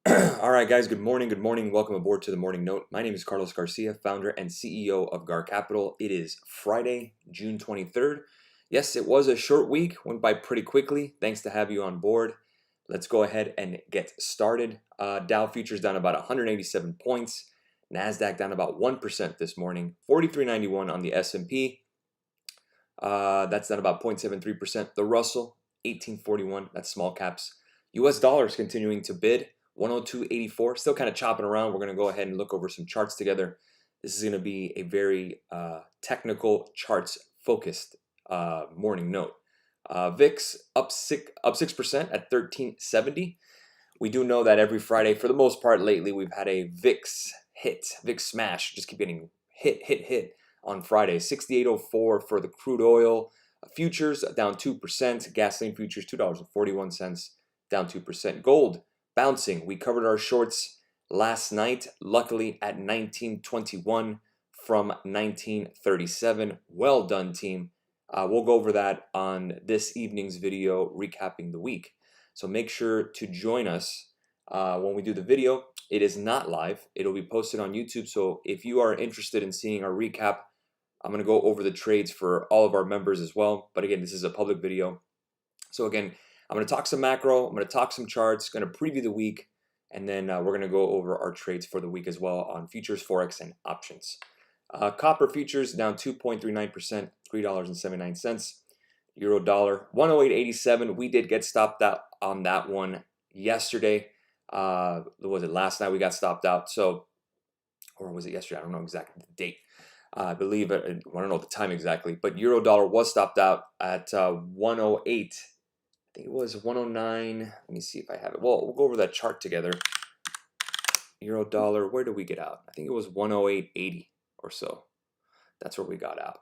All right, guys, good morning. Good morning. Welcome aboard to the Morning Note. My name is Carlos Garcia, founder and CEO of GAR Capital. It is Friday, June 23rd. Yes, it was a short week, went by pretty quickly. Thanks to have you on board. Let's go ahead and get started. Dow futures down about 187 points. NASDAQ down about 1% this morning. 43.91 on the S&P. That's down about 0.73%. The Russell, 1841. That's small caps. US dollars continuing to bid. 102.84, still kind of chopping around. We're going to go ahead and look over some charts together. This is going to be a very technical charts focused morning note. VIX up 6% at 1370. We do know that every Friday, for the most part lately, we've had a VIX smash. Just keep getting hit on Friday. 68.04 for the crude oil futures, down 2%. Gasoline futures $2.41, down 2%. Gold bouncing. We covered our shorts last night, luckily at 1921 from 1937. Well done, team. We'll go over that on this evening's video recapping the week. So make sure to join us when we do the video. It is not live. It'll be posted on YouTube. So if you are interested in seeing our recap, I'm going to go over the trades for all of our members as well. But again, this is a public video. So again, I'm going to talk some macro, I'm going to talk some charts, going to preview the week, and then we're going to go over our trades for the week as well on futures, Forex, and options. Copper futures down 2.39%, $3.79. Euro dollar 108.87. We did get stopped out on that one yesterday. Was it last night we got stopped out? So, or was it yesterday? I don't know exactly the date. I believe I don't know the time exactly, but Euro dollar was stopped out at 108. I think it was 109. Let me see if I have it. Well, we'll go over that chart together. Euro dollar, where did we get out? I think it was 108.80 or so. That's where we got out.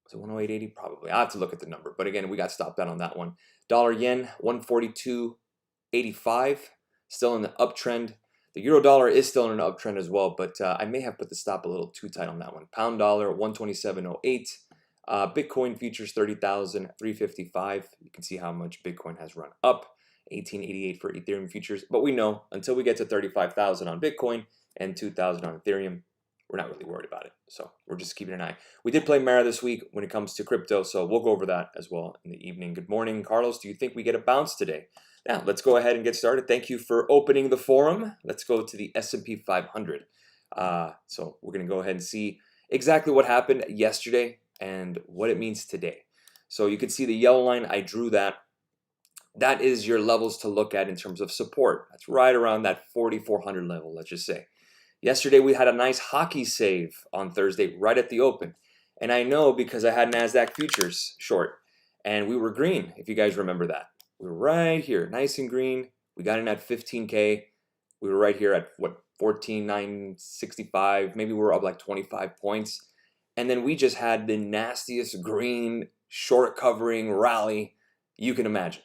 Was it 108.80? Probably. I have to look at the number. But again, we got stopped out on that one. Dollar yen, 142.85. Still in the uptrend. The euro dollar is still in an uptrend as well, but I may have put the stop a little too tight on that one. Pound dollar, 127.08. Bitcoin futures 30,355. You can see how much Bitcoin has run up. 1888 for Ethereum futures. But we know until we get to 35,000 on Bitcoin and 2,000 on Ethereum, we're not really worried about it. So we're just keeping an eye. We did play Mara this week when it comes to crypto, so we'll go over that as well in the evening. Good morning, Carlos. Do you think we get a bounce today? Now, let's go ahead and get started. Thank you for opening the forum. Let's go to the S&P 500. So we're going to go ahead and see exactly what happened yesterday and what it means today. So you can see the yellow line. I drew that. That is your levels to look at in terms of support. That's right around that 4,400 level, let's just say. Yesterday, we had a nice hockey save on Thursday right at the open. And I know because I had NASDAQ futures short. And we were green, if you guys remember that. We were right here, nice and green. We got in at 15K. We were right here at, what, 14,965. Maybe we were up like 25 points. And then we just had the nastiest green short covering rally you can imagine.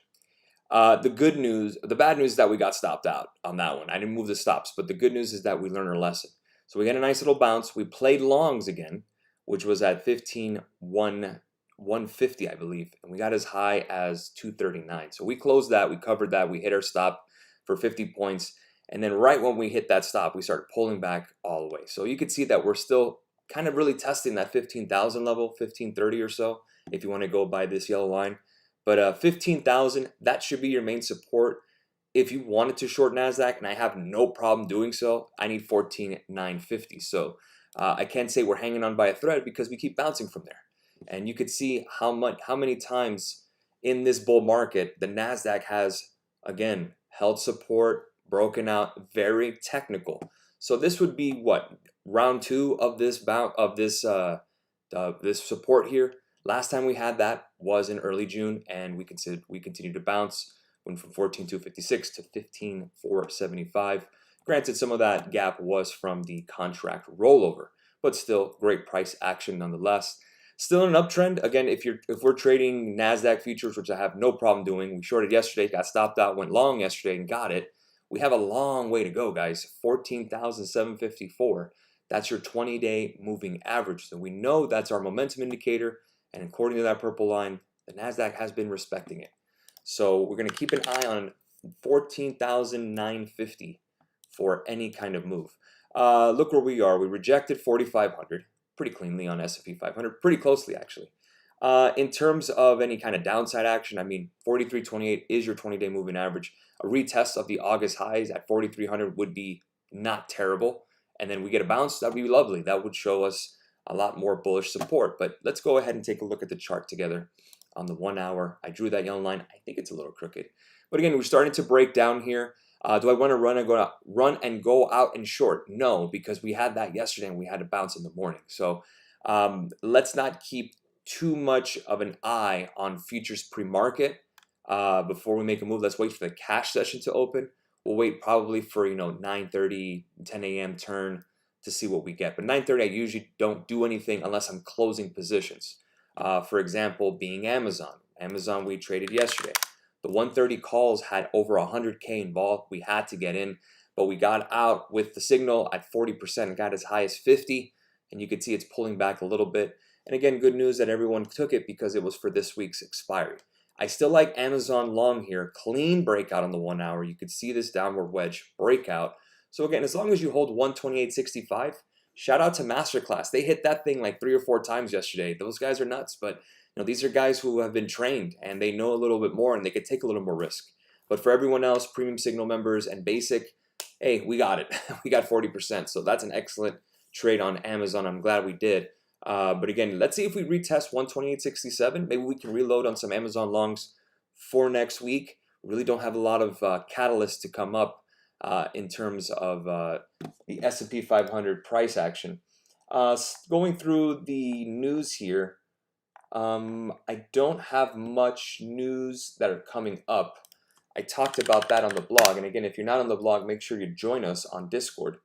The bad news is that we got stopped out on that one. I didn't move the stops, but the good news is that we learned our lesson. So we got a nice little bounce. We played longs again, which was at 150, I believe, and we got as high as 239. So we closed that, we covered that, we hit our stop for 50 points, and then right when we hit that stop, we started pulling back all the way. So you can see that we're still kind of really testing that 15,000 level, 1530 or so, if you want to go by this yellow line. But 15,000, that should be your main support. If you wanted to short NASDAQ, and I have no problem doing so, I need 14,950. So I can't say we're hanging on by a thread because we keep bouncing from there. And you could see how many times in this bull market the NASDAQ has, again, held support, broken out, very technical. So this would be what, round two of this this support here. Last time we had that was in early June, and we continued to bounce, went from 14,256 to 15,475. Granted, some of that gap was from the contract rollover, but still great price action nonetheless. Still an uptrend. Again, if we're trading NASDAQ futures, which I have no problem doing, we shorted yesterday, got stopped out, went long yesterday and got it. We have a long way to go, guys. 14,754. That's your 20-day moving average. So we know that's our momentum indicator. And according to that purple line, the NASDAQ has been respecting it. So we're going to keep an eye on 14,950 for any kind of move. Look where we are. We rejected 4,500 pretty cleanly on S&P 500, pretty closely actually. In terms of any kind of downside action, I mean, 43.28 is your 20-day moving average. A retest of the August highs at 4,300 would be not terrible. And then we get a bounce, that would be lovely. That would show us a lot more bullish support. But let's go ahead and take a look at the chart together on the 1 hour. I drew that yellow line. I think it's a little crooked. But again, we're starting to break down here. Do I want to run and go out and short? No, because we had that yesterday and we had a bounce in the morning. So let's not keep too much of an eye on futures pre-market before we make a move. Let's wait for the cash session to open. We'll wait probably for 9:30, 10 a.m. turn to see what we get. But 9:30, I usually don't do anything unless I'm closing positions. For example, being Amazon. Amazon we traded yesterday. The 130 calls had over 100K involved. We had to get in, but we got out with the signal at 40% and got as high as 50. And you can see it's pulling back a little bit. And again, good news that everyone took it because it was for this week's expiry. I still like Amazon long here. Clean breakout on the 1 hour. You could see this downward wedge breakout. So again, as long as you hold 128.65, shout out to Masterclass. They hit that thing like 3 or 4 times yesterday. Those guys are nuts, but these are guys who have been trained and they know a little bit more and they could take a little more risk. But for everyone else, premium signal members and basic, hey, we got it. We got 40%. So that's an excellent trade on Amazon. I'm glad we did. But again, let's see if we retest 128.67. Maybe we can reload on some Amazon longs for next week. We really don't have a lot of catalysts to come up in terms of the S&P 500 price action. Going through the news here, I don't have much news that are coming up. I talked about that on the blog. And again, if you're not on the blog, make sure you join us on Discord.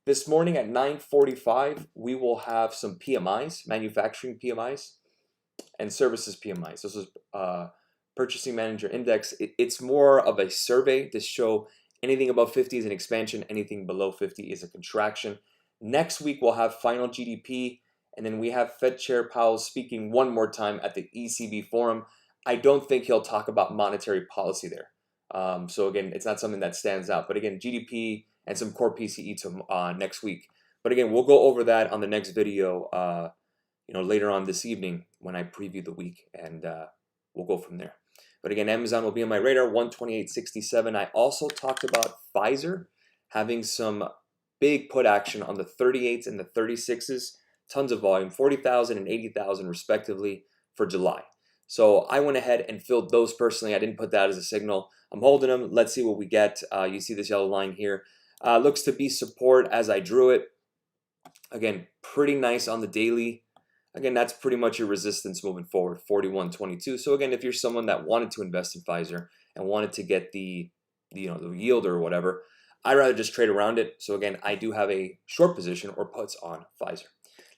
This morning at 9:45, we will have some PMIs, manufacturing PMIs, and services PMIs. This is Purchasing Manager Index. It's more of a survey to show anything above 50 is an expansion, anything below 50 is a contraction. Next week, we'll have final GDP, and then we have Fed Chair Powell speaking one more time at the ECB forum. I don't think he'll talk about monetary policy there. So again, it's not something that stands out. But again, GDP and some core PCE to next week. But again, we'll go over that on the next video, later on this evening when I preview the week, and we'll go from there. But again, Amazon will be on my radar, 128.67. I also talked about Pfizer having some big put action on the 38s and the 36s, tons of volume, 40,000 and 80,000 respectively for July. So I went ahead and filled those personally. I didn't put that as a signal. I'm holding them. Let's see what we get. You see this yellow line here. Looks to be support as I drew it. Again, pretty nice on the daily. Again, that's pretty much your resistance moving forward, 41.22. So again, if you're someone that wanted to invest in Pfizer and wanted to get the yield or whatever, I'd rather just trade around it. So again, I do have a short position or puts on Pfizer.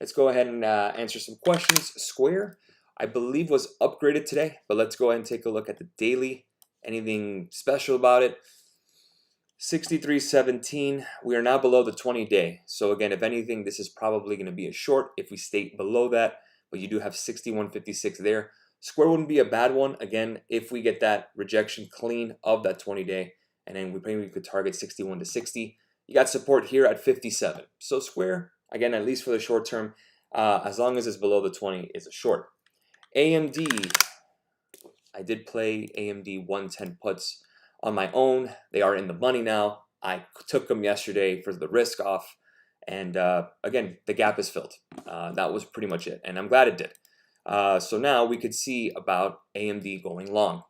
Let's go ahead and answer some questions. Square, I believe, was upgraded today, but let's go ahead and take a look at the daily. Anything special about it? 63.17. We are now below the 20-day. So again, if anything, this is probably going to be a short if we stay below that. But you do have 61.56 there. Square wouldn't be a bad one. Again, if we get that rejection clean of that 20-day, and then we could target 61 to 60. You got support here at 57. So Square, again, at least for the short term, as long as it's below the 20, is a short. AMD, I did play AMD 110 puts on my own. They are in the money now. I took them yesterday for the risk off, and again, the gap is filled. That was pretty much it, and I'm glad it did. So now we could see about AMD going long.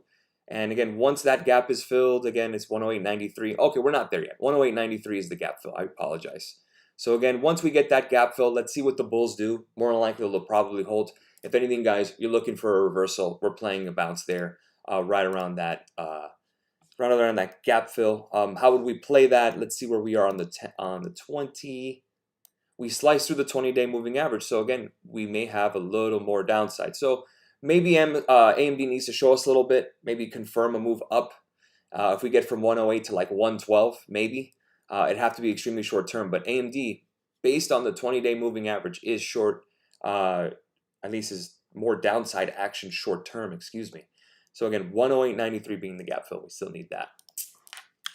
And again, once that gap is filled, again, it's 108.93. Okay, we're not there yet. 108.93 is the gap fill. I apologize. So again, once we get that gap fill, let's see what the bulls do. More than likely, they'll probably hold. If anything, guys, you're looking for a reversal. We're playing a bounce there, right around that gap fill. How would we play that? Let's see where we are on the 20. We slice through the 20-day moving average. So again, we may have a little more downside. So maybe AMD needs to show us a little bit, maybe confirm a move up. If we get from 108 to like 112, maybe. It'd have to be extremely short term. But AMD, based on the 20-day moving average, is short, at least is more downside action short term, excuse me. So again, 108.93 being the gap fill. We still need that.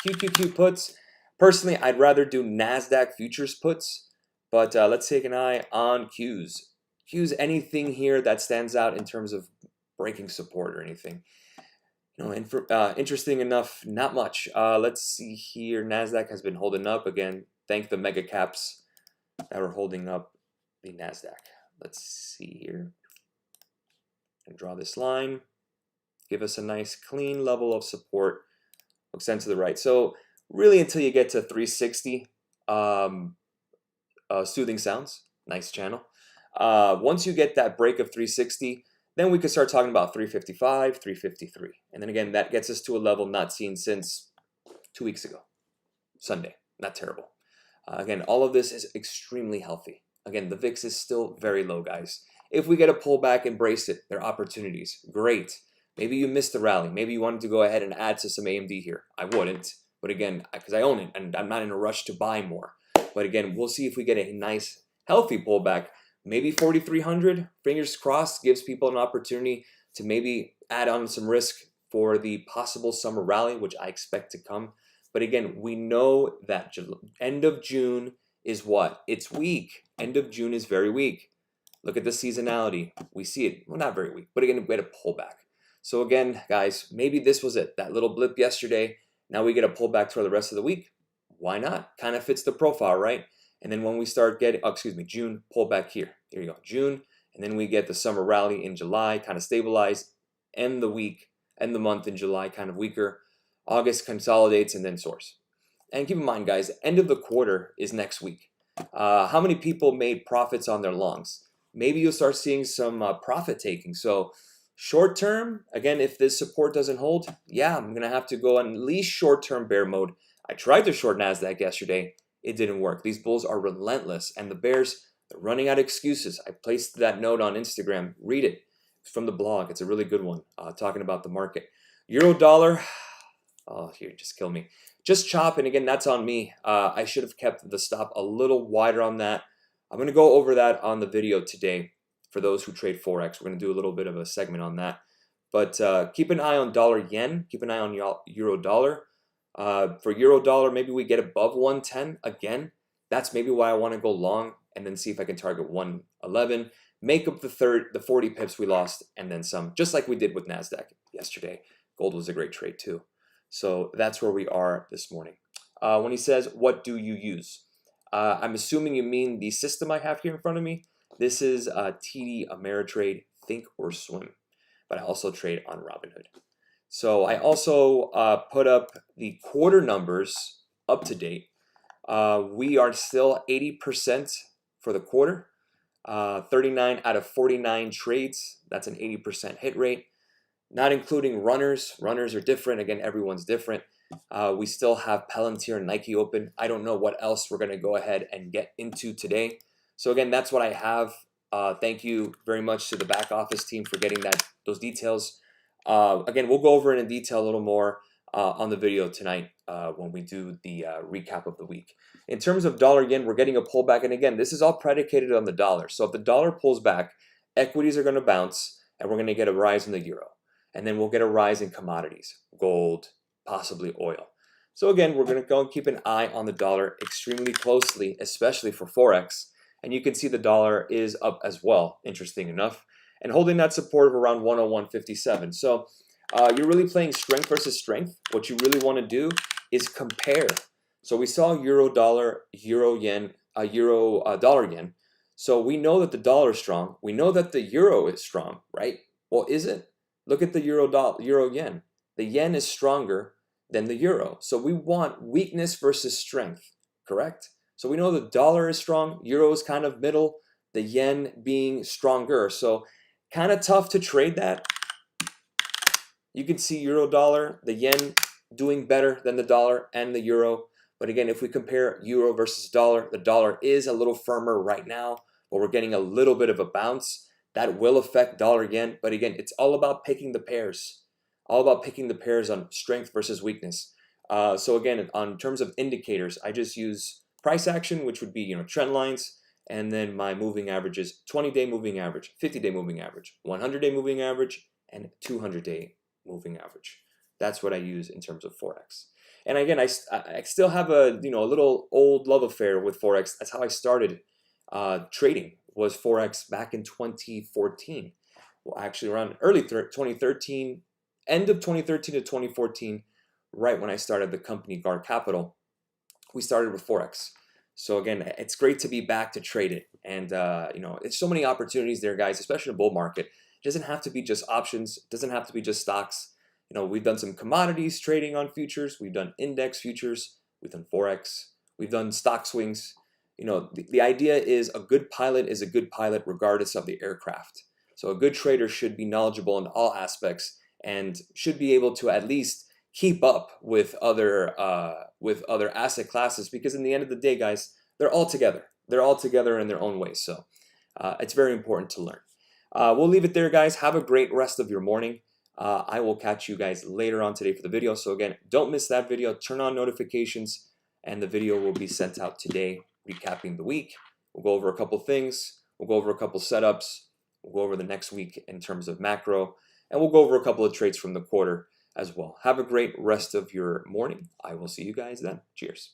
QQQ puts. Personally, I'd rather do NASDAQ futures puts, but let's take an eye on Qs. Qs, anything here that stands out in terms of breaking support or anything? Interesting enough, not much. Let's see here. NASDAQ has been holding up again. Thank the mega caps that are holding up the NASDAQ. Let's see here. And draw this line. Give us a nice clean level of support. Extend to the right. So really until you get to 360, soothing sounds. Nice channel. Once you get that break of 360, then we could start talking about 355, 353. And then again, that gets us to a level not seen since 2 weeks ago. Sunday. Not terrible. Again, all of this is extremely healthy. Again, the VIX is still very low, guys. If we get a pullback, embrace it. There are opportunities. Great. Maybe you missed the rally. Maybe you wanted to go ahead and add to some AMD here. I wouldn't. But again, because I own it and I'm not in a rush to buy more. But again, we'll see if we get a nice, healthy pullback. Maybe 4,300, fingers crossed, gives people an opportunity to maybe add on some risk for the possible summer rally, which I expect to come. But again, we know that end of June is what? It's weak. End of June is very weak. Look at the seasonality. We see it. Well, not very weak, but again, we had a pullback. So again, guys, maybe this was it. That little blip yesterday. Now we get a pullback for the rest of the week. Why not? Kind of fits the profile, right? And then when we start getting, June, pullback here. Here you go, June. And then we get the summer rally in July, kind of stabilize. End the week, end the month in July, kind of weaker. August consolidates and then soars. And keep in mind, guys, end of the quarter is next week. How many people made profits on their longs? Maybe you'll start seeing some profit taking. So short term, again, if this support doesn't hold, yeah, I'm going to have to go on at least short term bear mode. I tried to short NASDAQ yesterday. It didn't work. These bulls are relentless, and the bears, they're running out of excuses. I placed that note on Instagram. Read it. It's from the blog. It's a really good one, talking about the market. Euro dollar, oh, here, just kill me. Just chop, and again, that's on me. I should have kept the stop a little wider on that. I'm going to go over that on the video today for those who trade Forex. We're going to do a little bit of a segment on that. But keep an eye on dollar yen. Keep an eye on euro dollar. For euro dollar, maybe we get above 110 again. That's maybe why I want to go long and then see if I can target 111, make up the 40 pips we lost, and then some, just like we did with NASDAQ yesterday. Gold was a great trade too. So that's where we are this morning. When he says, what do you use? I'm assuming you mean the system I have here in front of me. This is TD Ameritrade Think or Swim, but I also trade on Robinhood. So I also put up the quarter numbers up to date. We are still 80% for the quarter. 39 out of 49 trades. That's an 80% hit rate. Not including runners. Runners are different. Again, everyone's different. We still have Palantir and Nike open. I don't know what else we're going to go ahead and get into today. So again, that's what I have. Thank you very much to the back office team for getting those details. Again, we'll go over it in detail a little more on the video tonight when we do the recap of the week. In terms of dollar yen, we're getting a pullback. And again, this is all predicated on the dollar. So if the dollar pulls back, equities are going to bounce and we're going to get a rise in the euro. And then we'll get a rise in commodities, gold, possibly oil. So again, we're going to go and keep an eye on the dollar extremely closely, especially for Forex. And you can see the dollar is up as well, interesting enough, and holding that support of around 101.57. So you're really playing strength versus strength. What you really want to do is compare. So we saw euro dollar, euro yen, dollar yen. So we know that the dollar is strong. We know that the euro is strong, right? Well, is it? Look at the euro yen. The yen is stronger than the euro. So we want weakness versus strength, correct? So we know the dollar is strong, euro is kind of middle, the yen being stronger. So kind of tough to trade that. You can see euro dollar, the yen doing better than the dollar and the euro. But again, if we compare euro versus dollar, the dollar is a little firmer right now, but we're getting a little bit of a bounce. That will affect dollar yen. But again, it's all about picking the pairs. All about picking the pairs on strength versus weakness. So again, on terms of indicators, I just use price action, which would be trend lines, and then my moving averages: 20-day moving average, 50-day moving average, 100-day moving average, and 200-day moving average. That's what I use in terms of Forex. And again, I still have a a little old love affair with Forex. That's how I started trading, was Forex back in 2014. Well, actually around early 2013, end of 2013 to 2014, right when I started the company Guard Capital, we started with Forex. So again, it's great to be back to trade it. And it's so many opportunities there, guys, especially in a bull market. It doesn't have to be just options. It doesn't have to be just stocks. We've done some commodities trading on futures. We've done index futures. We've done Forex. We've done stock swings. The idea is a good pilot is a good pilot regardless of the aircraft. So a good trader should be knowledgeable in all aspects and should be able to at least keep up with other asset classes, because in the end of the day, guys, they're all together. They're all together in their own way. So it's very important to learn. We'll leave it there, guys. Have a great rest of your morning. I will catch you guys later on today for the video. So again, don't miss that video. Turn on notifications, and the video will be sent out today, recapping the week. We'll go over a couple things. We'll go over a couple setups. We'll go over the next week in terms of macro, and we'll go over a couple of trades from the quarter as well. Have a great rest of your morning. I will see you guys then. Cheers.